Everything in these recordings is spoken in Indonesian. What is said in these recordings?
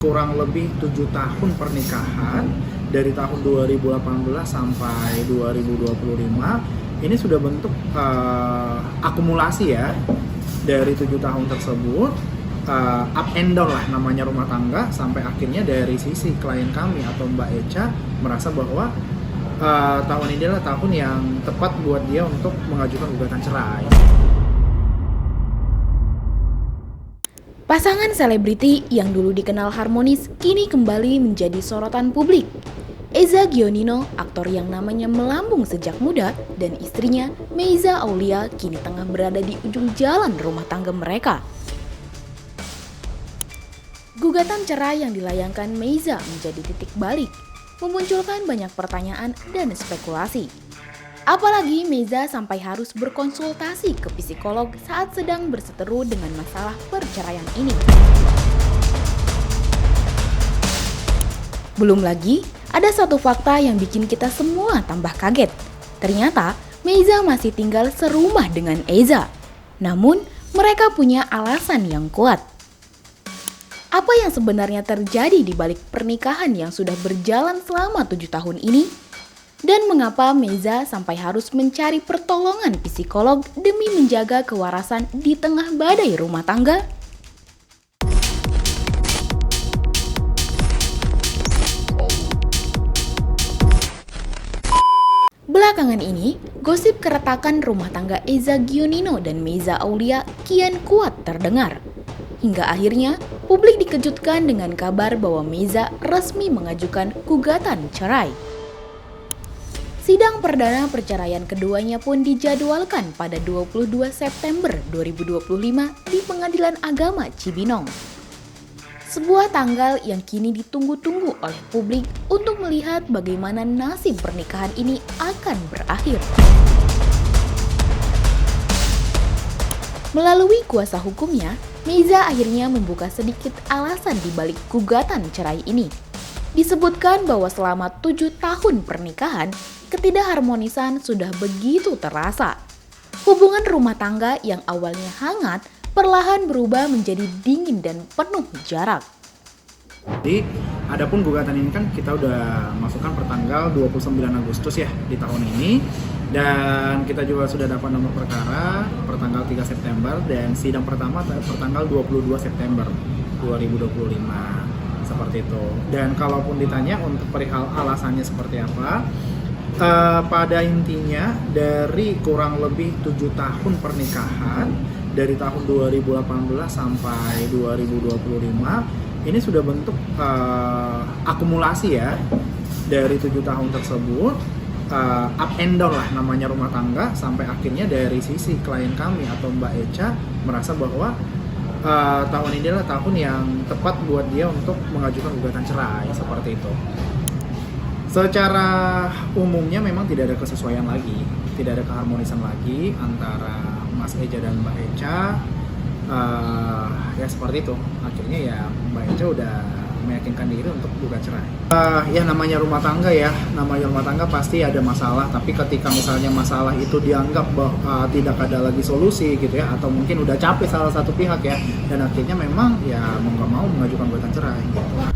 Kurang lebih 7 tahun pernikahan dari tahun 2018 sampai 2025 ini sudah bentuk akumulasi ya dari 7 tahun tersebut, up and down lah namanya rumah tangga, sampai akhirnya dari sisi klien kami atau Mbak Echa merasa bahwa tahun ini adalah tahun yang tepat buat dia untuk mengajukan gugatan cerai. Pasangan selebriti yang dulu dikenal harmonis kini kembali menjadi sorotan publik. Eza Gionino, aktor yang namanya melambung sejak muda, dan istrinya Meiza Aulia kini tengah berada di ujung jalan rumah tangga mereka. Gugatan cerai yang dilayangkan Meiza menjadi titik balik, memunculkan banyak pertanyaan dan spekulasi. Apalagi Meiza sampai harus berkonsultasi ke psikolog saat sedang berseteru dengan masalah perceraian ini. Belum lagi, ada satu fakta yang bikin kita semua tambah kaget. Ternyata, Meiza masih tinggal serumah dengan Eza. Namun, mereka punya alasan yang kuat. Apa yang sebenarnya terjadi di balik pernikahan yang sudah berjalan selama 7 tahun ini? Dan mengapa Meiza sampai harus mencari pertolongan psikolog demi menjaga kewarasan di tengah badai rumah tangga? Belakangan ini, gosip keretakan rumah tangga Eza Gionino dan Meiza Aulia kian kuat terdengar. Hingga akhirnya, publik dikejutkan dengan kabar bahwa Meiza resmi mengajukan gugatan cerai. Sidang perdana perceraian keduanya pun dijadwalkan pada 22 September 2025 di Pengadilan Agama Cibinong. Sebuah tanggal yang kini ditunggu-tunggu oleh publik untuk melihat bagaimana nasib pernikahan ini akan berakhir. Melalui kuasa hukumnya, Meiza akhirnya membuka sedikit alasan di balik gugatan cerai ini. Disebutkan bahwa selama 7 tahun pernikahan, ketidakharmonisan sudah begitu terasa. Hubungan rumah tangga yang awalnya hangat, perlahan berubah menjadi dingin dan penuh jarak. Jadi, adapun gugatan ini kan kita udah masukkan pertanggal 29 Agustus ya di tahun ini. Dan kita juga sudah dapat nomor perkara pertanggal 3 September dan sidang pertama pertanggal 22 September 2025. Seperti itu. Dan kalaupun ditanya untuk perihal alasannya seperti apa, pada intinya dari kurang lebih 7 tahun pernikahan dari tahun 2018 sampai 2025 ini sudah bentuk akumulasi ya dari 7 tahun tersebut, up and down lah namanya rumah tangga, sampai akhirnya dari sisi klien kami atau Mbak Echa merasa bahwa tahun ini adalah tahun yang tepat buat dia untuk mengajukan gugatan cerai, seperti itu. Secara umumnya memang tidak ada kesesuaian lagi, tidak ada keharmonisan lagi antara Mas Eja dan Mbak Echa. Ya seperti itu. Akhirnya ya Mbak Echa udah meyakinkan diri untuk gugat cerai. Ya namanya rumah tangga ya, namanya rumah tangga pasti ada masalah. Tapi ketika misalnya masalah itu dianggap bahwa tidak ada lagi solusi gitu ya, atau mungkin udah capek salah satu pihak ya, dan akhirnya memang ya mau nggak mau mengajukan gugatan cerai. Gitu.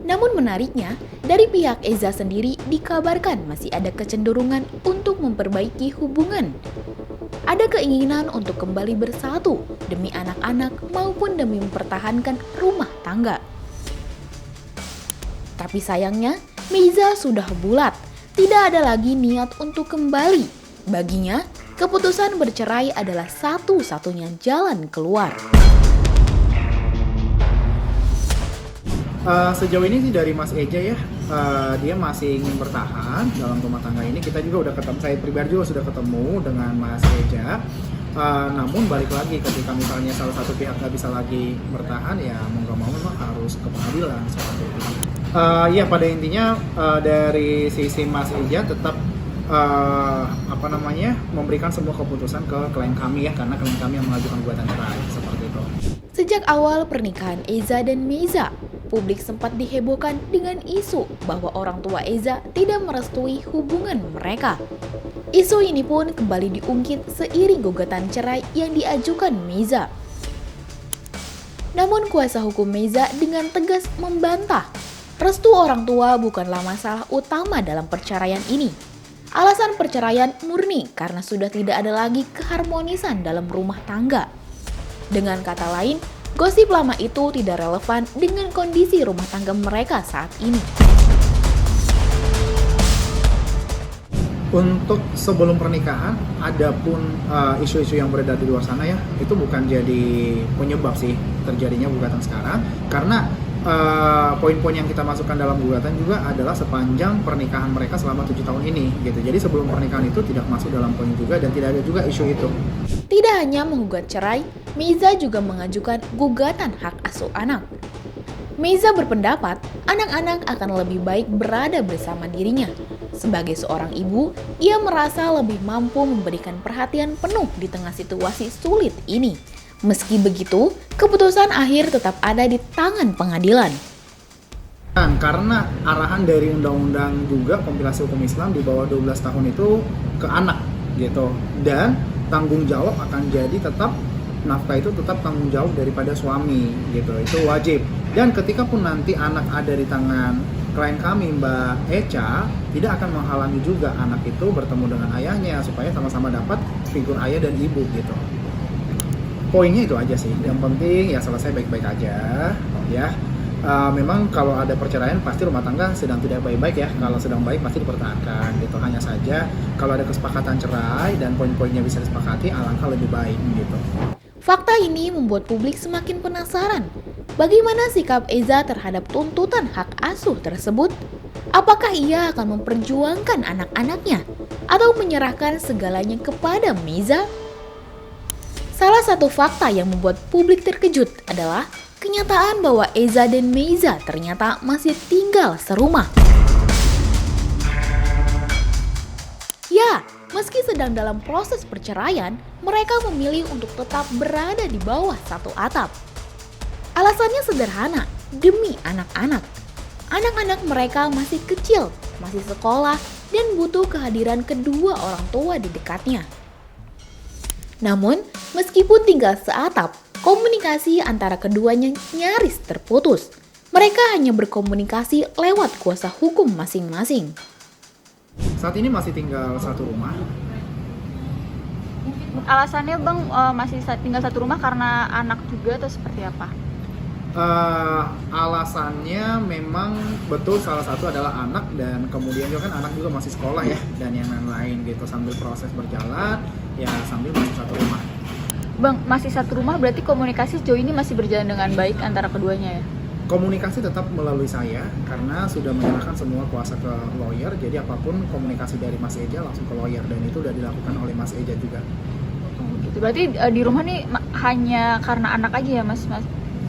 Namun menariknya, dari pihak Eza sendiri dikabarkan masih ada kecenderungan untuk memperbaiki hubungan. Ada keinginan untuk kembali bersatu demi anak-anak maupun demi mempertahankan rumah tangga. Tapi sayangnya, Meiza sudah bulat, tidak ada lagi niat untuk kembali. Baginya, keputusan bercerai adalah satu-satunya jalan keluar. Sejauh ini sih dari Mas Eja ya, dia masih ingin bertahan dalam rumah tangga ini. Kita juga udah ketemu, saya pribadi juga sudah ketemu dengan Mas Eja. Namun balik lagi ketika misalnya salah satu pihak nggak bisa lagi bertahan, ya mau nggak mau memang harus ke pengadilan seperti itu. Ya pada intinya dari sisi Mas Eja tetap memberikan sebuah keputusan ke klien kami ya, karena klien kami yang mengajukan gugatan cerai, seperti itu. Sejak awal pernikahan Eza dan Meiza, publik sempat dihebohkan dengan isu bahwa orang tua Eza tidak merestui hubungan mereka. Isu ini pun kembali diungkit seiring gugatan cerai yang diajukan Meiza. Namun kuasa hukum Meiza dengan tegas membantah. Restu orang tua bukanlah masalah utama dalam perceraian ini. Alasan perceraian murni karena sudah tidak ada lagi keharmonisan dalam rumah tangga. Dengan kata lain, gosip lama itu tidak relevan dengan kondisi rumah tangga mereka saat ini. Untuk sebelum pernikahan, adapun isu-isu yang beredar di luar sana ya, itu bukan jadi penyebab sih terjadinya gugatan sekarang. Karena poin-poin yang kita masukkan dalam gugatan juga adalah sepanjang pernikahan mereka selama 7 tahun ini gitu. Jadi sebelum pernikahan itu tidak masuk dalam poin juga dan tidak ada juga isu itu. Tidak hanya menggugat cerai, Meiza juga mengajukan gugatan hak asuh anak. Meiza berpendapat anak-anak akan lebih baik berada bersama dirinya. Sebagai seorang ibu, ia merasa lebih mampu memberikan perhatian penuh di tengah situasi sulit ini. Meski begitu, keputusan akhir tetap ada di tangan pengadilan. Karena arahan dari undang-undang juga kompilasi hukum Islam di bawah 12 tahun itu ke anak gitu. Dan tanggung jawab akan jadi tetap, nafkah itu tetap tanggung jawab daripada suami gitu. Itu wajib. Dan ketika pun nanti anak ada di tangan klien kami Mbak Echa, tidak akan menghalangi juga anak itu bertemu dengan ayahnya supaya sama-sama dapat figur ayah dan ibu gitu. Poinnya itu aja sih. Yang penting ya selesai baik-baik aja ya. Memang kalau ada perceraian pasti rumah tangga sedang tidak baik-baik ya. Kalau sedang baik pasti dipertahankan gitu. Hanya saja kalau ada kesepakatan cerai dan poin-poinnya bisa disepakati, alangkah lebih baik gitu. Fakta ini membuat publik semakin penasaran. Bagaimana sikap Eza terhadap tuntutan hak asuh tersebut? Apakah ia akan memperjuangkan anak-anaknya atau menyerahkan segalanya kepada Meiza? Salah satu fakta yang membuat publik terkejut adalah kenyataan bahwa Eza dan Meiza ternyata masih tinggal serumah. Ya, meski sedang dalam proses perceraian, mereka memilih untuk tetap berada di bawah satu atap. Alasannya sederhana, demi anak-anak. Anak-anak mereka masih kecil, masih sekolah, dan butuh kehadiran kedua orang tua di dekatnya. Namun, meskipun tinggal seatap, komunikasi antara keduanya nyaris terputus. Mereka hanya berkomunikasi lewat kuasa hukum masing-masing. Saat ini masih tinggal satu rumah. Alasannya Bang masih tinggal satu rumah karena anak juga atau seperti apa? Alasannya memang betul, salah satu adalah anak, dan kemudian juga kan anak juga masih sekolah ya, dan yang lain-lain gitu. Sambil proses berjalan ya sambil masih satu rumah. Bang, masih satu rumah berarti komunikasi sejauh ini masih berjalan dengan baik antara keduanya ya? Komunikasi tetap melalui saya karena sudah menyerahkan semua kuasa ke lawyer. Jadi apapun komunikasi dari Mas Eja langsung ke lawyer, dan itu sudah dilakukan oleh Mas Eja juga. Oh, gitu. Berarti di rumah nih hanya karena anak aja ya Mas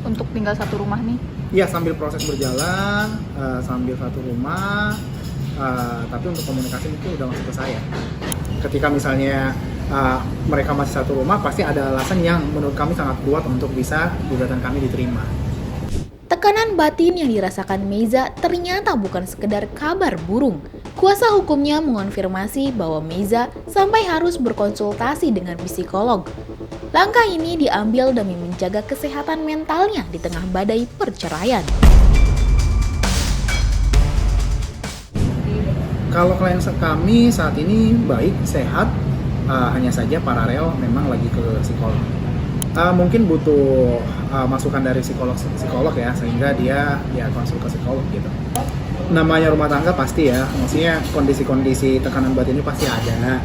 untuk tinggal satu rumah nih? Iya, sambil proses berjalan, sambil satu rumah, tapi untuk komunikasi itu udah masuk ke saya. Ketika misalnya mereka masih satu rumah, pasti ada alasan yang menurut kami sangat kuat untuk bisa gugatan kami diterima. Tekanan batin yang dirasakan Meiza ternyata bukan sekedar kabar burung. Kuasa hukumnya mengonfirmasi bahwa Meiza sampai harus berkonsultasi dengan psikolog. Langkah ini diambil demi menjaga kesehatan mentalnya di tengah badai perceraian. Kalau klien kami saat ini baik, sehat, hanya saja paralel memang lagi ke psikolog. Mungkin butuh masukan dari psikolog ya, sehingga dia ya konsul ke psikolog gitu. Namanya rumah tangga pasti ya, maksudnya kondisi-kondisi tekanan batin ini pasti ada.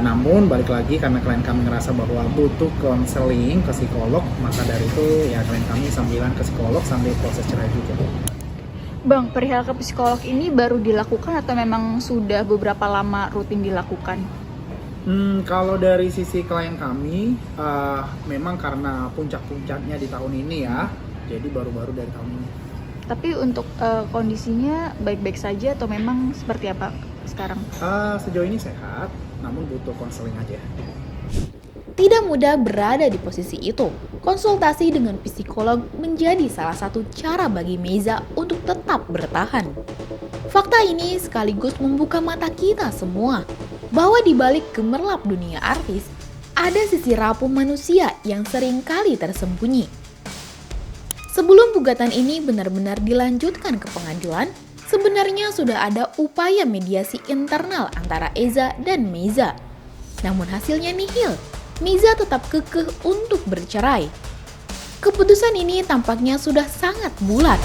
Namun balik lagi karena klien kami ngerasa bahwa butuh konseling ke psikolog, maka dari itu ya klien kami sambilan ke psikolog sambil proses cerai juga. Bang, perihal ke psikolog ini baru dilakukan atau memang sudah beberapa lama rutin dilakukan? Kalau dari sisi klien kami, memang karena puncak-puncaknya di tahun ini ya, jadi baru-baru dari tahun ini. Tapi untuk kondisinya baik-baik saja atau memang seperti apa sekarang? Sejauh ini sehat, namun butuh konseling aja. Tidak mudah berada di posisi itu. Konsultasi dengan psikolog menjadi salah satu cara bagi Meiza untuk tetap bertahan. Fakta ini sekaligus membuka mata kita semua bahwa di balik gemerlap dunia artis, ada sisi rapuh manusia yang sering kali tersembunyi. Sebelum gugatan ini benar-benar dilanjutkan ke pengadilan, sebenarnya sudah ada upaya mediasi internal antara Eza dan Meiza. Namun hasilnya nihil. Meiza tetap kekeh untuk bercerai. Keputusan ini tampaknya sudah sangat bulat.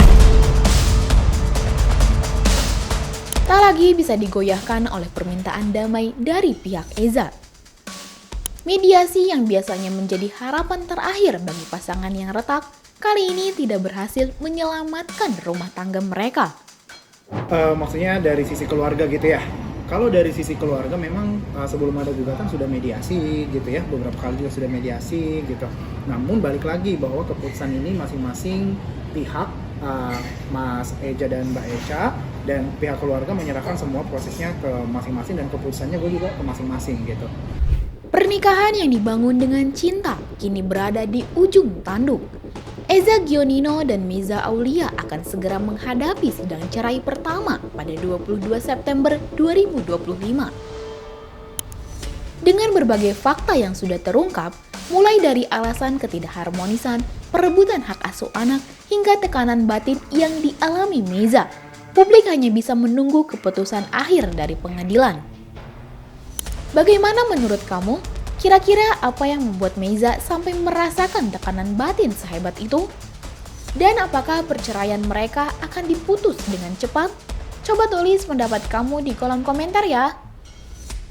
Tak lagi bisa digoyahkan oleh permintaan damai dari pihak Eza. Mediasi yang biasanya menjadi harapan terakhir bagi pasangan yang retak, kali ini tidak berhasil menyelamatkan rumah tangga mereka. Maksudnya dari sisi keluarga gitu ya. Kalau dari sisi keluarga memang sebelum ada gugatan sudah mediasi gitu ya, beberapa kali juga sudah mediasi gitu. Namun balik lagi bahwa keputusan ini masing-masing pihak, Mas Eja dan Mbak Echa dan pihak keluarga menyerahkan semua prosesnya ke masing-masing dan keputusannya gue juga ke masing-masing gitu. Pernikahan yang dibangun dengan cinta kini berada di ujung tanduk. Eza Gionino dan Meiza Aulia akan segera menghadapi sidang cerai pertama pada 22 September 2025. Dengan berbagai fakta yang sudah terungkap, mulai dari alasan ketidakharmonisan, perebutan hak asuh anak, hingga tekanan batin yang dialami Meiza, publik hanya bisa menunggu keputusan akhir dari pengadilan. Bagaimana menurut kamu? Kira-kira apa yang membuat Meiza sampai merasakan tekanan batin sehebat itu? Dan apakah perceraian mereka akan diputus dengan cepat? Coba tulis pendapat kamu di kolom komentar ya.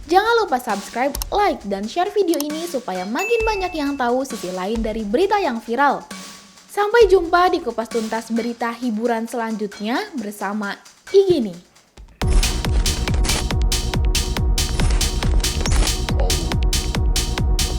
Jangan lupa subscribe, like, dan share video ini supaya makin banyak yang tahu sisi lain dari berita yang viral. Sampai jumpa di kupas tuntas berita hiburan selanjutnya bersama Igini.